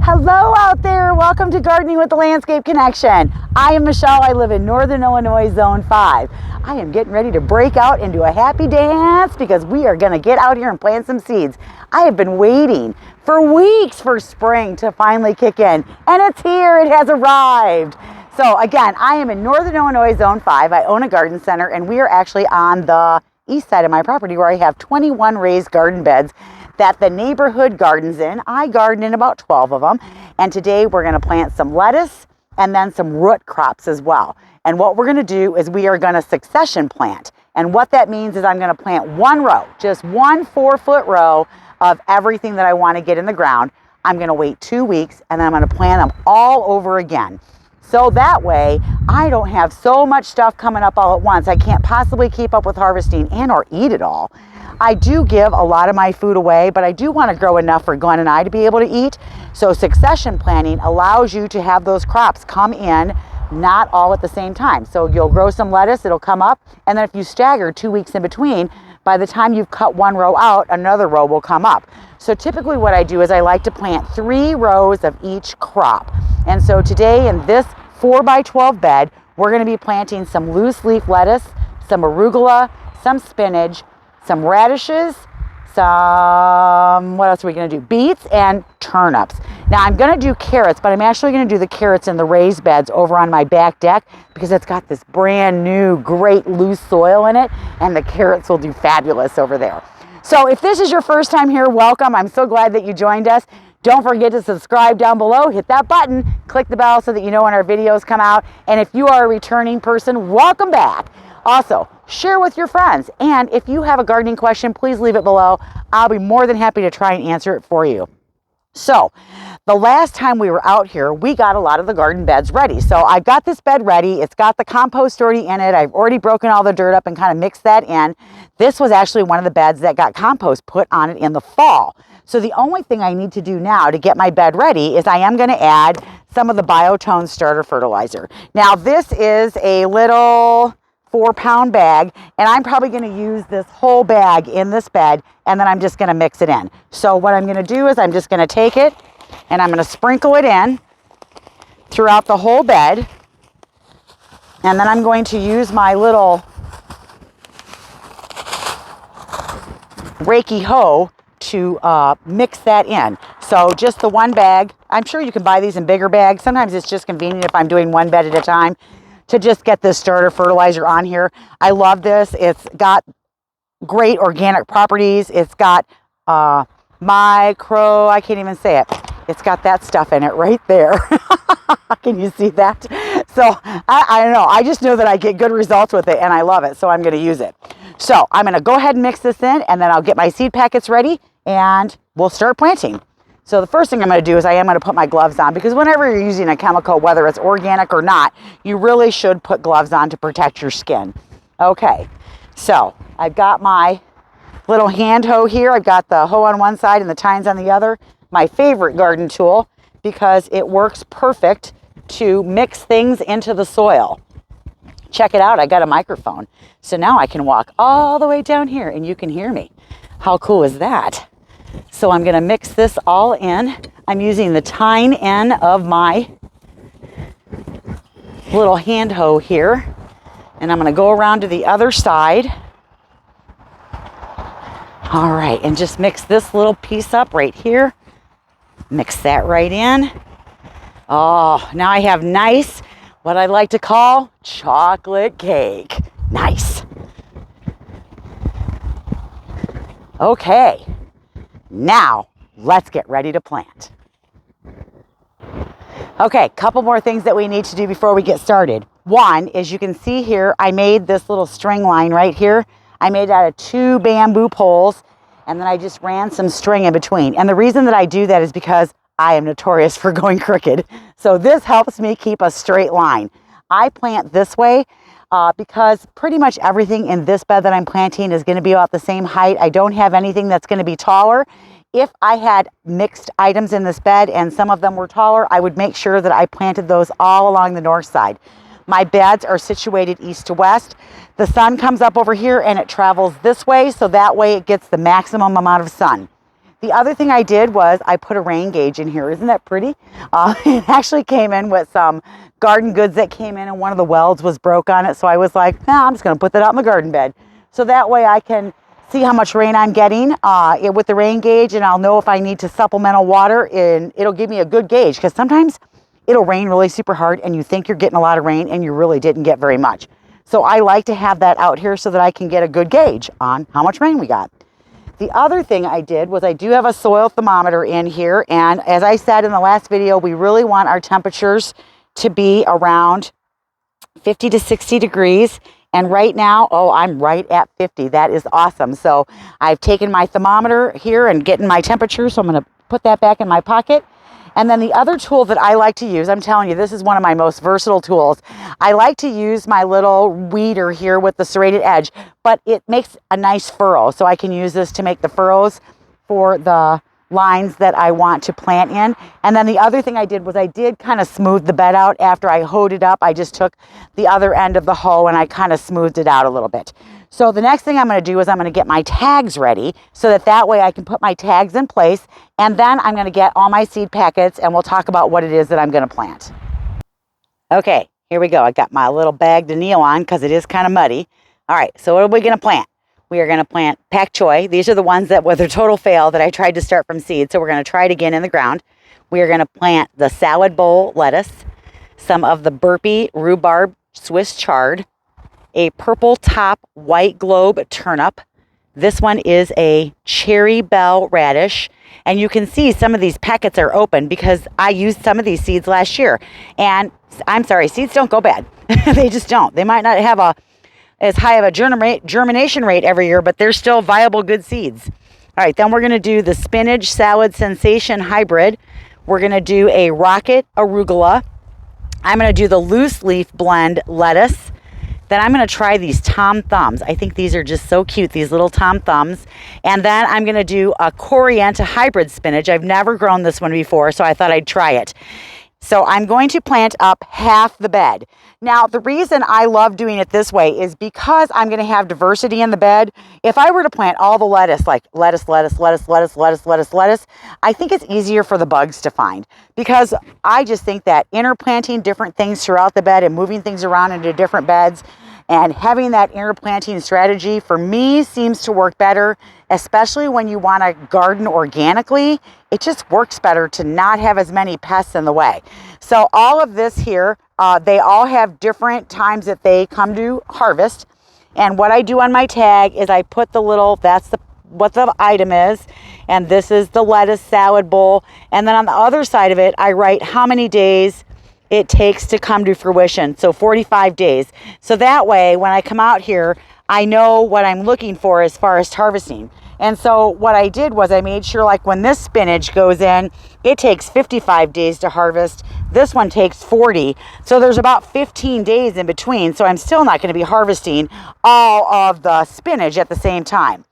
Hello out there. Welcome to Gardening with the Landscape Connection. I am Michelle. I live in Northern Illinois, Zone 5. I am getting ready to break out into a happy dance because we are going to get out here and plant some seeds. I have been waiting for weeks for spring to finally kick in, and it's here. It has arrived. So again, I am in Northern Illinois, Zone 5. I own a garden center, and we are actually on the east side of my property where I have 21 raised garden beds that the neighborhood gardens in. I garden in about 12 of them. And today we're going to plant some lettuce and then some root crops as well. And what we're going to do is we are going to succession plant. And what that means is I'm going to plant one row, just one 4-foot row of everything that I want to get in the ground. I'm going to wait 2 weeks and then I'm going to plant them all over again. So that way I don't have so much stuff coming up all at once. I can't possibly keep up with harvesting and or eat it all. I do give a lot of my food away, but I do want to grow enough for Glenn and I to be able to eat. So succession planting allows you to have those crops come in not all at the same time. So you'll grow some lettuce, it'll come up, and then if you stagger 2 weeks in between, by the time you've cut one row out, another row will come up. So typically what I do is I like to plant 3 rows of each crop. And so today in this 4x12 bed, we're going to be planting some loose leaf lettuce, some arugula, some spinach, some radishes, what else are we going to do? Beets and turnips. Now I'm going to do carrots, but I'm actually going to do the carrots in the raised beds over on my back deck because it's got this brand new great loose soil in it, and the carrots will do fabulous over there. So if this is your first time here, welcome. I'm so glad that you joined us. Don't forget to subscribe down below, hit that button, click the bell so that you know when our videos come out. And if you are a returning person, welcome back. Also, share with your friends. And if you have a gardening question, please leave it below. I'll be more than happy to try and answer it for you. So, the last time we were out here, we got a lot of the garden beds ready. So I've got this bed ready. It's got the compost already in it. I've already broken all the dirt up and kind of mixed that in. This was actually one of the beds that got compost put on it in the fall. So the only thing I need to do now to get my bed ready is I am going to add some of the Biotone starter fertilizer. Now this is a little 4-pound bag, and I'm probably going to use this whole bag in this bed, and then I'm just going to mix it in. So what I'm going to do is I'm just going to take it and I'm going to sprinkle it in throughout the whole bed, and then I'm going to use my little Reiki hoe to mix that in. So just the one bag. I'm sure you can buy these in bigger bags. Sometimes it's just convenient if I'm doing one bed at a time to just get this starter fertilizer on here. I love this. It's got great organic properties. It's got I can't even say it. It's got that stuff in it right there. Can you see that? So I don't know. I just know that I get good results with it and I love it. So I'm going to use it. So I'm going to go ahead and mix this in, and then I'll get my seed packets ready and we'll start planting. So the first thing I'm going to do is I am going to put my gloves on, because whenever you're using a chemical, whether it's organic or not, you really should put gloves on to protect your skin. Okay, so I've got my little hand hoe here. I've got the hoe on one side and the tines on the other. My favorite garden tool because it works perfect to mix things into the soil. Check it out, I got a microphone. So now I can walk all the way down here and you can hear me. How cool is that? So I'm going to mix this all in. I'm using the tine end of my little hand hoe here. And I'm going to go around to the other side. All right, and just mix this little piece up right here. Mix that right in. Oh, now I have nice, what I like to call chocolate cake. Nice. Okay. Now, let's get ready to plant. Okay, couple more things that we need to do before we get started. One is, you can see here, I made this little string line right here. I made it out of 2 bamboo poles, and then I just ran some string in between. And the reason that I do that is because I am notorious for going crooked. So this helps me keep a straight line. I plant this way because pretty much everything in this bed that I'm planting is going to be about the same height. I don't have anything that's going to be taller. If I had mixed items in this bed and some of them were taller, I would make sure that I planted those all along the north side. My beds are situated east to west. The sun comes up over here and it travels this way, so that way it gets the maximum amount of sun. The other thing I did was I put a rain gauge in here. Isn't that pretty? It actually came in with some garden goods that came in, and one of the welds was broke on it. So I was like, nah, I'm just going to put that out in the garden bed. So that way I can see how much rain I'm getting with the rain gauge, and I'll know if I need to supplemental water, and it'll give me a good gauge, because sometimes it'll rain really super hard and you think you're getting a lot of rain and you really didn't get very much. So I like to have that out here so that I can get a good gauge on how much rain we got. The other thing I did was I do have a soil thermometer in here, and as I said in the last video, we really want our temperatures to be around 50 to 60 degrees. And right now, oh, I'm right at 50. That is awesome. So I've taken my thermometer here and getting my temperature, so I'm going to put that back in my pocket. And then the other tool that I like to use, I'm telling you, this is one of my most versatile tools. I like to use my little weeder here with the serrated edge, but it makes a nice furrow. So I can use this to make the furrows for the lines that I want to plant in. And then the other thing I did was I did kind of smooth the bed out after I hoed it up. I just took the other end of the hoe and I kind of smoothed it out a little bit. So the next thing I'm going to do is I'm going to get my tags ready so that way I can put my tags in place, and then I'm going to get all my seed packets and we'll talk about what it is that I'm going to plant. Okay, here we go. I got my little bag to kneel on because it is kind of muddy. All right, so what are we going to plant? We are going to plant pak choi. These are the ones that were the total fail that I tried to start from seed. So we're going to try it again in the ground. We are going to plant the salad bowl lettuce, some of the burpee rhubarb Swiss chard, a purple top white globe turnip. This one is a cherry bell radish. And you can see some of these packets are open because I used some of these seeds last year. And I'm sorry, seeds don't go bad. They just don't. They might not have as high of a germination rate every year, but they're still viable, good seeds. All right, then we're going to do the spinach salad sensation hybrid. We're going to do a rocket arugula. I'm going to do the loose leaf blend lettuce. Then I'm going to try these Tom Thumbs. I think these are just so cute, these little Tom Thumbs. And then I'm going to do a Corianta hybrid spinach. I've never grown this one before, so I thought I'd try it. So I'm going to plant up half the bed. Now, the reason I love doing it this way is because I'm going to have diversity in the bed. If I were to plant all the lettuce, like lettuce, I think it's easier for the bugs to find, because I just think that interplanting different things throughout the bed and moving things around into different beds and having that interplanting strategy for me seems to work better, especially when you want to garden organically. It just works better to not have as many pests in the way. So all of this here, they all have different times that they come to harvest. And what I do on my tag is I put the little, what the item is, and this is the lettuce salad bowl. And then on the other side of it, I write how many days it takes to come to fruition. So 45 days. So that way, when I come out here, I know what I'm looking for as far as harvesting. And so what I did was I made sure, like when this spinach goes in, it takes 55 days to harvest. This one takes 40. So there's about 15 days in between. So I'm still not going to be harvesting all of the spinach at the same time.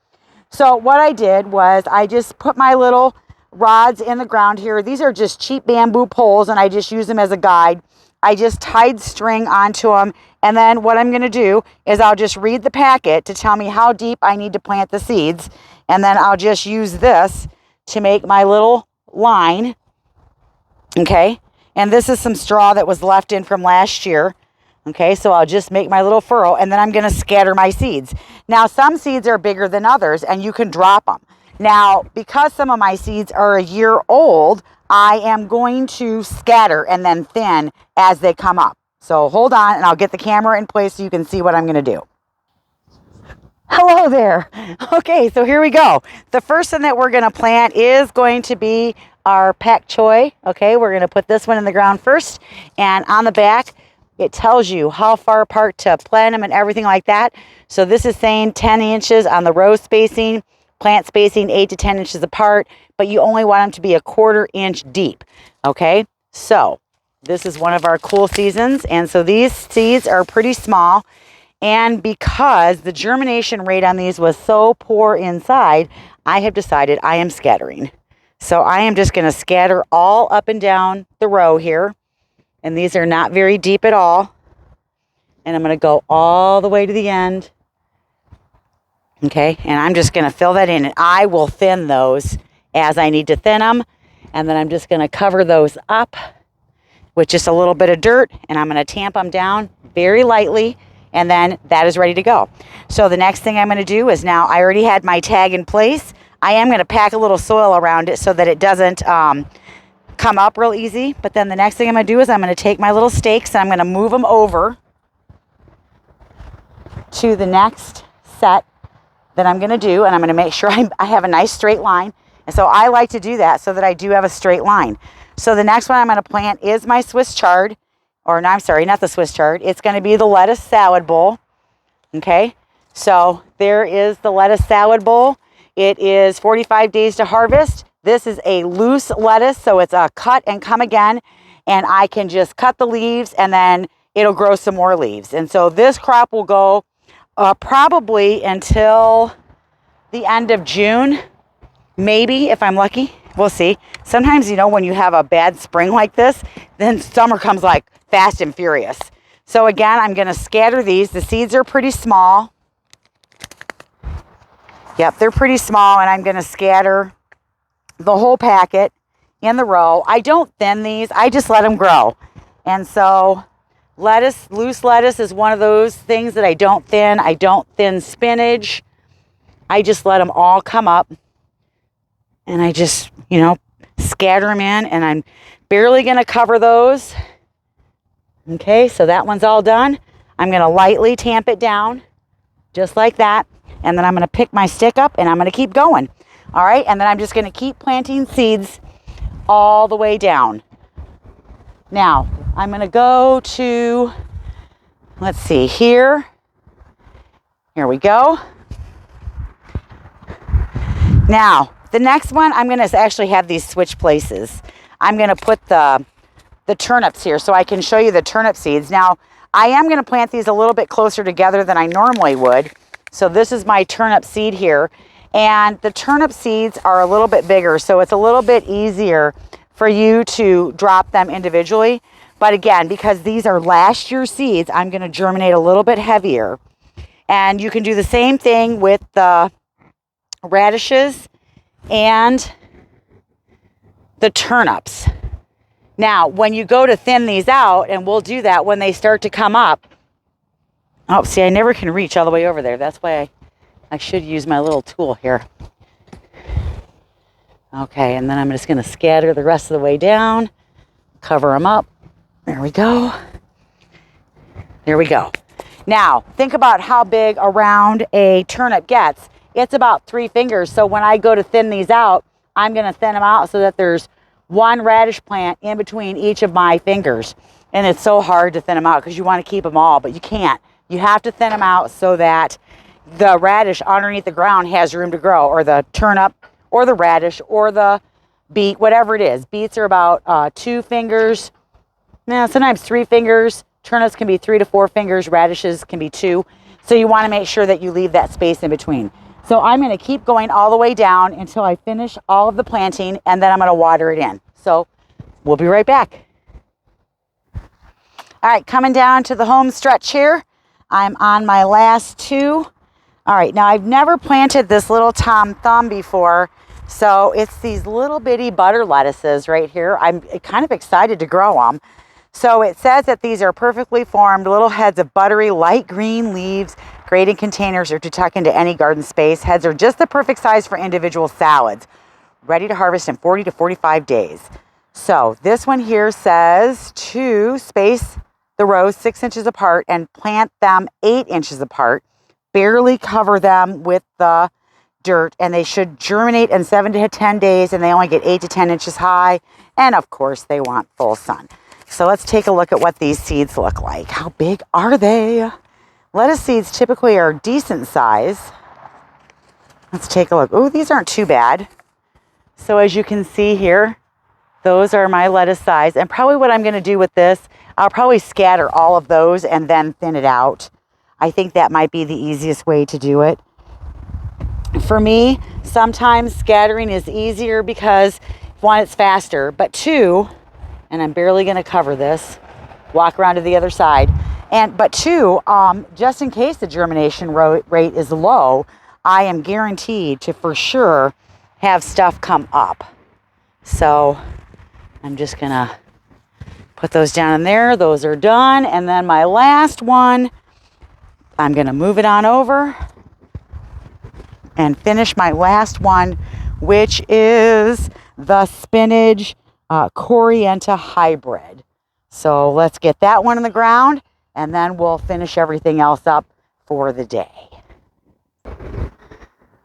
So what I did was I just put my little rods in the ground here. These are just cheap bamboo poles, and I just use them as a guide. I just tied string onto them, and then what I'm going to do is I'll just read the packet to tell me how deep I need to plant the seeds, and then I'll just use this to make my little line. Okay, and this is some straw that was left in from last year. Okay, so I'll just make my little furrow, and then I'm going to scatter my seeds. Now, some seeds are bigger than others, and you can drop them. Now, because some of my seeds are a year old, I am going to scatter and then thin as they come up. So hold on, and I'll get the camera in place so you can see what I'm going to do. Hello there. Okay, so here we go. The first thing that we're going to plant is going to be our pak choi. Okay, we're going to put this one in the ground first, and on the back, it tells you how far apart to plant them and everything like that. So this is saying 10 inches on the row spacing, plant spacing 8 to 10 inches apart, but you only want them to be a 1/4 inch deep. Okay, so this is one of our cool seasons, and so these seeds are pretty small, and because the germination rate on these was so poor inside, I have decided I am scattering. So I am just going to scatter all up and down the row here, and these are not very deep at all, and I'm going to go all the way to the end. Okay, and I'm just going to fill that in, and I will thin those as I need to thin them. And then I'm just going to cover those up with just a little bit of dirt, and I'm going to tamp them down very lightly, and then that is ready to go. So the next thing I'm going to do is, now I already had my tag in place. I am going to pack a little soil around it so that it doesn't come up real easy. But then the next thing I'm going to do is I'm going to take my little stakes and I'm going to move them over to the next set that I'm going to do, and I'm going to make sure I have a nice straight line. And so I like to do that so that I do have a straight line. So the next one I'm going to plant is my Swiss chard, or no, I'm sorry, not the Swiss chard. It's going to be the lettuce salad bowl. Okay, so there is the lettuce salad bowl. It is 45 days to harvest. This is a loose lettuce, so it's a cut and come again, and I can just cut the leaves and then it'll grow some more leaves. And so this crop will go probably until the end of June, maybe if I'm lucky. We'll see. Sometimes, you know, when you have a bad spring like this, then summer comes like fast and furious. So again, I'm going to scatter these. The seeds are pretty small. Yep, they're pretty small, and I'm going to scatter the whole packet in the row. I don't thin these. I just let them grow. And so lettuce, loose lettuce is one of those things that I don't thin. I don't thin spinach. I just let them all come up. And I just, you know, scatter them in, and I'm barely going to cover those. Okay, so that one's all done. I'm going to lightly tamp it down, just like that. And then I'm going to pick my stick up, and I'm going to keep going. All right, and then I'm just going to keep planting seeds all the way down. Now, I'm going to go to, let's see, here. Here we go. Now, the next one, I'm going to actually have these switch places. I'm going to put the turnips here so I can show you the turnip seeds. Now, I am going to plant these a little bit closer together than I normally would. So this is my turnip seed here. And the turnip seeds are a little bit bigger, so it's a little bit easier for you to drop them individually. But again, because these are last year seeds, I'm going to germinate a little bit heavier. And you can do the same thing with the radishes and the turnips. Now, when you go to thin these out, and we'll do that when they start to come up. Oh, see, I never can reach all the way over there. That's why I should use my little tool here. Okay, and then I'm just going to scatter the rest of the way down, cover them up. There we go. There we go. Now, think about how big around a turnip gets. It's about 3 fingers. So when I go to thin these out, I'm going to thin them out so that there's one radish plant in between each of my fingers. And it's so hard to thin them out because you want to keep them all, but you can't. You have to thin them out so that the radish underneath the ground has room to grow, or the turnip, or the radish, or the beet, whatever it is. Beets are about 2 fingers. Now, sometimes 3 fingers. Turnips can be 3 to 4 fingers. Radishes can be 2. So you want to make sure that you leave that space in between. So I'm going to keep going all the way down until I finish all of the planting, and then I'm going to water it in. So we'll be right back. All right, coming down to the home stretch here. I'm on my last 2. All right, now I've never planted this little Tom Thumb before, so it's these little bitty butter lettuces right here. I'm kind of excited to grow them. So it says that these are perfectly formed little heads of buttery light green leaves, great in containers or to tuck into any garden space. Heads are just the perfect size for individual salads, ready to harvest in 40 to 45 days. So this one here says to space the rows 6 inches apart and plant them 8 inches apart. Barely cover them with the dirt, and they should germinate in 7 to 10 days, and they only get 8 to 10 inches high. And of course, they want full sun. So let's take a look at what these seeds look like. How big are they? Lettuce seeds typically are decent size. Let's take a look. Oh, these aren't too bad. So as you can see here, those are my lettuce size. And probably what I'm going to do with this, I'll probably scatter all of those and then thin it out. I think that might be the easiest way to do it. For me, sometimes scattering is easier because 1, it's faster, but 2, and I'm barely going to cover this, walk around to the other side. But 2, just in case the germination rate is low, I am guaranteed to for sure have stuff come up. So I'm just gonna put those down in there. Those are done. And then my last one, I'm gonna move it on over and finish my last one, which is the spinach coriander hybrid. So let's get that one in the ground, and then we'll finish everything else up for the day.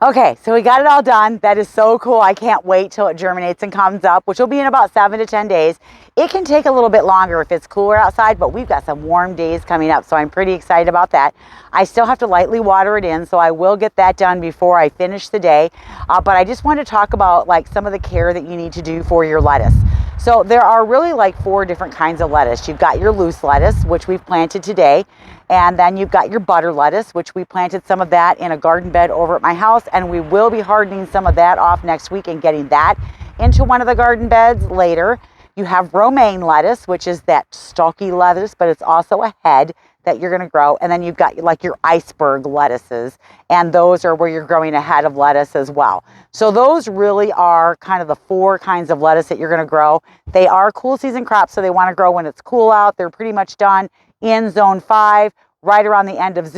Okay, so we got it all done. That is so cool. I can't wait till it germinates and comes up, which will be in about 7 to 10 days. It can take a little bit longer if it's cooler outside, but we've got some warm days coming up, so I'm pretty excited about that. I still have to lightly water it in, so I will get that done before I finish the day. But I just wanted to talk about like some of the care that you need to do for your lettuce. So there are really like 4 different kinds of lettuce. You've got your loose lettuce, which we've planted today. And then you've got your butter lettuce, which we planted some of that in a garden bed over at my house. And we will be hardening some of that off next week and getting that into one of the garden beds later. You have romaine lettuce, which is that stalky lettuce, but it's also a head that you're going to grow. And then you've got like your iceberg lettuces, and those are where you're growing a head of lettuce as well. So those really are kind of the 4 kinds of lettuce that you're going to grow. They are cool season crops, so they want to grow when it's cool out. They're pretty much done in zone 5, right around the end of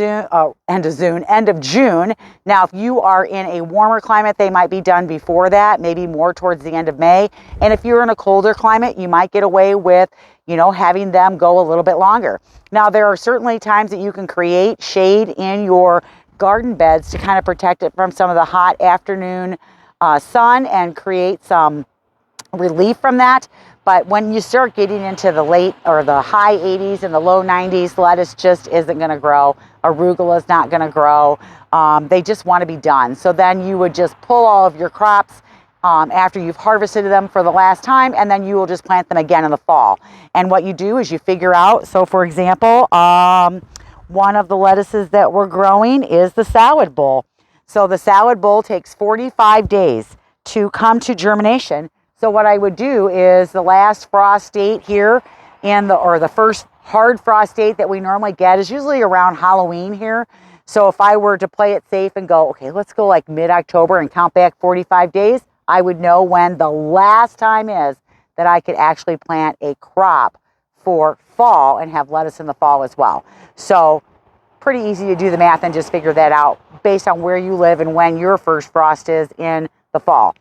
June. Now, if you are in a warmer climate, they might be done before that, maybe more towards the end of May. And if you're in a colder climate, you might get away with, having them go a little bit longer. Now, there are certainly times that you can create shade in your garden beds to kind of protect it from some of the hot afternoon sun and create some relief from that. But when you start getting into the late or the high 80s and the low 90s, lettuce just isn't going to grow. Arugula is not going to grow. They just want to be done. So then you would just pull all of your crops after you've harvested them for the last time, and then you will just plant them again in the fall. And what you do is you figure out, so for example, one of the lettuces that we're growing is the salad bowl. So the salad bowl takes 45 days to come to germination. So what I would do is the last frost date here or the first hard frost date that we normally get is usually around Halloween here. So if I were to play it safe and go, okay, let's go like mid-October and count back 45 days, I would know when the last time is that I could actually plant a crop for fall and have lettuce in the fall as well. So pretty easy to do the math and just figure that out based on where you live and when your first frost is in the fall.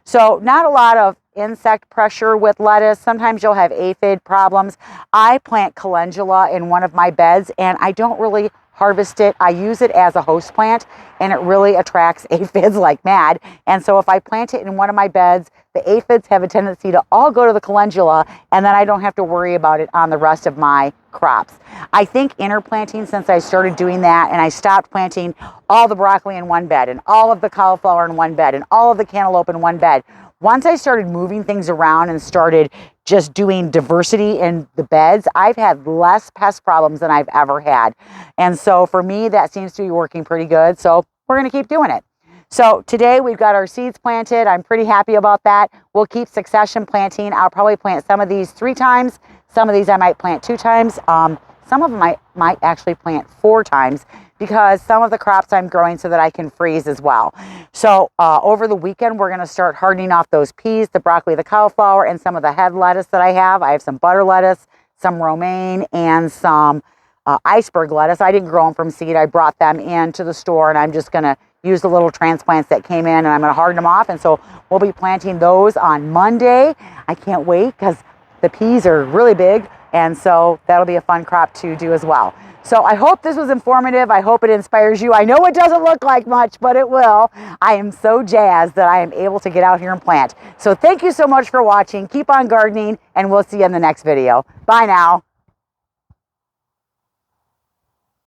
So not a lot of insect pressure with lettuce. Sometimes you'll have aphid problems. I plant calendula in one of my beds, and I don't really harvest it. I use it as a host plant, and it really attracts aphids like mad. And so if I plant it in one of my beds, the aphids have a tendency to all go to the calendula, and then I don't have to worry about it on the rest of my crops. I think interplanting, since I started doing that, and I stopped planting all the broccoli in one bed and all of the cauliflower in one bed and all of the cantaloupe in one bed, once I started moving things around and started just doing diversity in the beds, I've had less pest problems than I've ever had. And so for me, that seems to be working pretty good. So we're going to keep doing it. So today we've got our seeds planted. I'm pretty happy about that. We'll keep succession planting. I'll probably plant some of these 3 times. Some of these I might plant 2 times. Some of them I might actually plant 4 times because some of the crops I'm growing so that I can freeze as well. So over the weekend, we're going to start hardening off those peas, the broccoli, the cauliflower, and some of the head lettuce that I have. I have some butter lettuce, some romaine, and some iceberg lettuce. I didn't grow them from seed. I brought them into the store, and I'm just going to use the little transplants that came in, and I'm going to harden them off. And so we'll be planting those on Monday. I can't wait because the peas are really big, and so that'll be a fun crop to do as well. So I hope this was informative. I hope it inspires you. I know it doesn't look like much, but it will. I am so jazzed that I am able to get out here and plant. So thank you so much for watching. Keep on gardening, and we'll see you in the next video. Bye now.